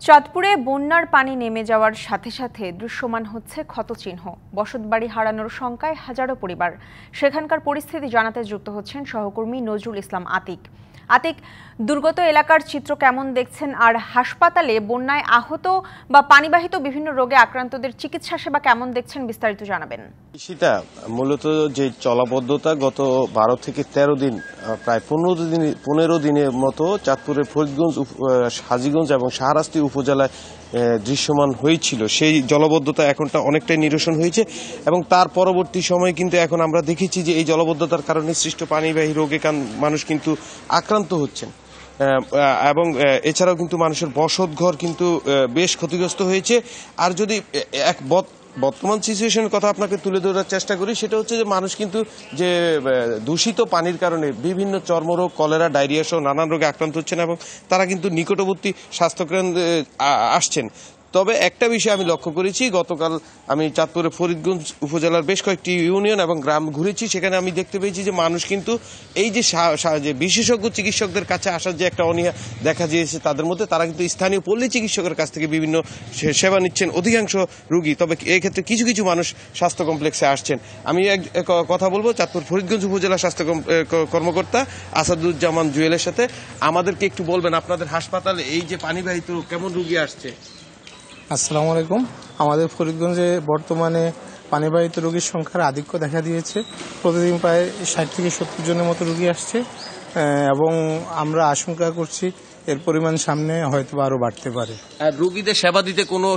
চাঁদপুরে বন্যার পানি নেমে যাওয়ার সাথে সাথে দৃশ্যমান হচ্ছে ক্ষতচিহ্ন। বসতবাড়ি হারানোর শঙ্কায় হাজারো পরিবার। সেখানকার পরিস্থিতি জানাতে যুক্ত হচ্ছেন সহকর্মী নজরুল ইসলাম আতিক। আতিক, দুর্গত এলাকার চিত্র কেমন দেখছেন, আর হাসপাতালে বন্যায় আহত বা পানিবাহিত বিভিন্ন রোগে আক্রান্তদের চিকিৎসা সেবা কেমন দেখছেন, বিস্তারিত জানাবেন। সেটা মূলত যে চলাবদ্ধতা গত 12 থেকে 13 দিন, প্রায় 15 দিনের মতো চাঁদপুরের ফরিদগঞ্জ, হাজীগঞ্জ এবং শাহরাস্তি উপজেলায় দৃশ্যমান হয়েছিল। সেই জলবদ্ধতা এখনটা অনেকটাই নিরসন হয়েছে এবং তার পরবর্তী সময়ে কিন্তু এখন আমরা দেখেছি যে এই জলবদ্ধতার কারণে সৃষ্ট পানিবাহী রোগে মানুষ কিন্তু আক্রান্ত হচ্ছেন এবং এছাড়াও কিন্তু মানুষের বসতঘর কিন্তু বেশ ক্ষতিগ্রস্ত হয়েছে। আর যদি বর্তমান সিচুয়েশনের কথা আপনাকে তুলে ধরার চেষ্টা করি, সেটা হচ্ছে যে মানুষ কিন্তু যে দূষিত পানির কারণে বিভিন্ন চর্মরোগ, কলেরা, ডায়রিয়া সহ নানান রোগে আক্রান্ত হচ্ছেন এবং তারা কিন্তু নিকটবর্তী স্বাস্থ্যকেন্দ্রে আসছেন। তবে একটা বিষয় আমি লক্ষ্য করেছি, গতকাল আমি চাঁদপুরের ফরিদগঞ্জ উপজেলার বেশ কয়েকটি ইউনিয়ন এবং গ্রাম ঘুরেছি। সেখানে আমি দেখতে পেয়েছি যে মানুষ কিন্তু এই যে বিশেষজ্ঞ চিকিৎসকদের কাছে আসার যে একটা অনীহা দেখা দিয়েছে তাদের মধ্যে, তারা কিন্তু স্থানীয় পল্লী চিকিৎসকের কাছ থেকে বিভিন্ন সেবা নিচ্ছেন অধিকাংশ রোগী। তবে এক্ষেত্রে কিছু কিছু মানুষ স্বাস্থ্য কমপ্লেক্সে আসছেন। আমি কথা বলবো চাঁদপুর ফরিদগঞ্জ উপজেলা স্বাস্থ্য কর্মকর্তা আসাদুজ্জামান জুয়েলের সাথে। আমাদেরকে একটু বলবেন, আপনাদের হাসপাতালে এই যে পানিবাহিত কেমন রোগী আসছে? আসসালামু আলাইকুম। আমাদের ফরিদগঞ্জে বর্তমানে পানিবাহিত রোগীর সংখ্যার আধিক্য দেখা দিয়েছে। প্রতিদিন প্রায় 60 থেকে 70 জনের মতো রোগী আসছে এবং আমরা আশঙ্কা করছি এর পরিমাণ সামনে হয়তো আরো বাড়তে পারে। আর রোগীদের সেবা দিতে কোনো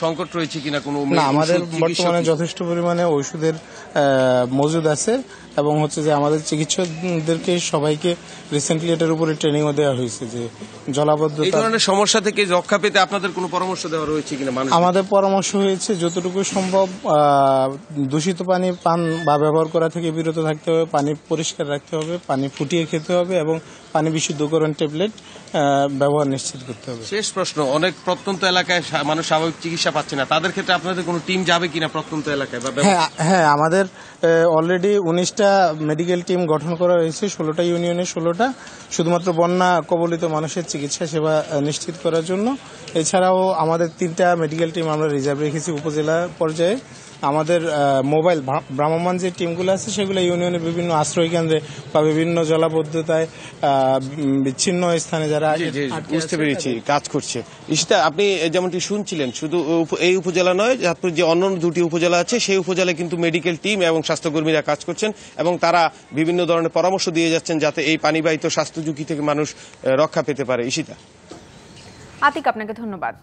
সংকট রয়েছে কিনা? কোনো না, আমাদের বর্তমানে যথেষ্ট পরিমাণে ওষুধের মজুদ আছে এবং হচ্ছে যে আমাদের চিকিৎসকদেরকে সবাইকে রিসেন্টলি এটার উপরে ট্রেনিংও দেওয়া হয়েছে যে জলাবদ্ধতা, এই ধরনের সমস্যা থেকে রক্ষা পেতে আপনাদের কোনো পরামর্শ দেওয়া রয়েছে কিনা? আমাদের পরামর্শ হয়েছে যতটুকু সম্ভব দূষিত পানি পান বা ব্যবহার করা থেকে বিরত থাকতে হবে, পানি পরিষ্কার রাখতে হবে, পানি ফুটিয়ে খেতে হবে এবং পানি বিশুদ্ধকরণ ট্যাবলেট ব্যবহার নিশ্চিত করতে হবে। শেষ প্রশ্ন, অনেক প্রত্যন্ত এলাকায় মানুষ স্বাভাবিক চিকিৎসা পাচ্ছে না, তাদের ক্ষেত্রে আপনাদের কোনো টিম যাবে কিনা প্রত্যন্ত এলাকায়? হ্যাঁ, আমাদের অলরেডি 19টা মেডিকেল টিম গঠন করা হয়েছে, 16টা ইউনিয়নে 16টা, শুধুমাত্র বন্যা কবলিত মানুষের চিকিৎসা সেবা নিশ্চিত করার জন্য। এছাড়াও আমাদের 3টা মেডিকেল টিম আমরা রিজার্ভ রেখেছি উপজেলা পর্যায়ে। আমাদের মোবাইল ভ্রাম্যমাণ যে টিমগুলো আছে সেগুলো ইউনিয়নের বিভিন্ন আশ্রয় কেন্দ্রে বা বিভিন্ন জলাবদ্ধতায় বিচ্ছিন্ন স্থানে যারা বুঝতে পেরেছি কাজ করছে। ইশিতা, আপনি যেমনটি শুনছিলেন, শুধু এই উপজেলা নয়, চাঁদপুর যে অন্য 2টি উপজেলা আছে সেই উপজেলায় কিন্তু মেডিকেল টিম এবং স্বাস্থ্যকর্মীরা কাজ করছেন এবং তারা বিভিন্ন ধরনের পরামর্শ দিয়ে যাচ্ছেন যাতে এই পানিবাহিত স্বাস্থ্য ঝুঁকি থেকে মানুষ রক্ষা পেতে পারে। ইশিতা। আতিক, আপনাকে ধন্যবাদ।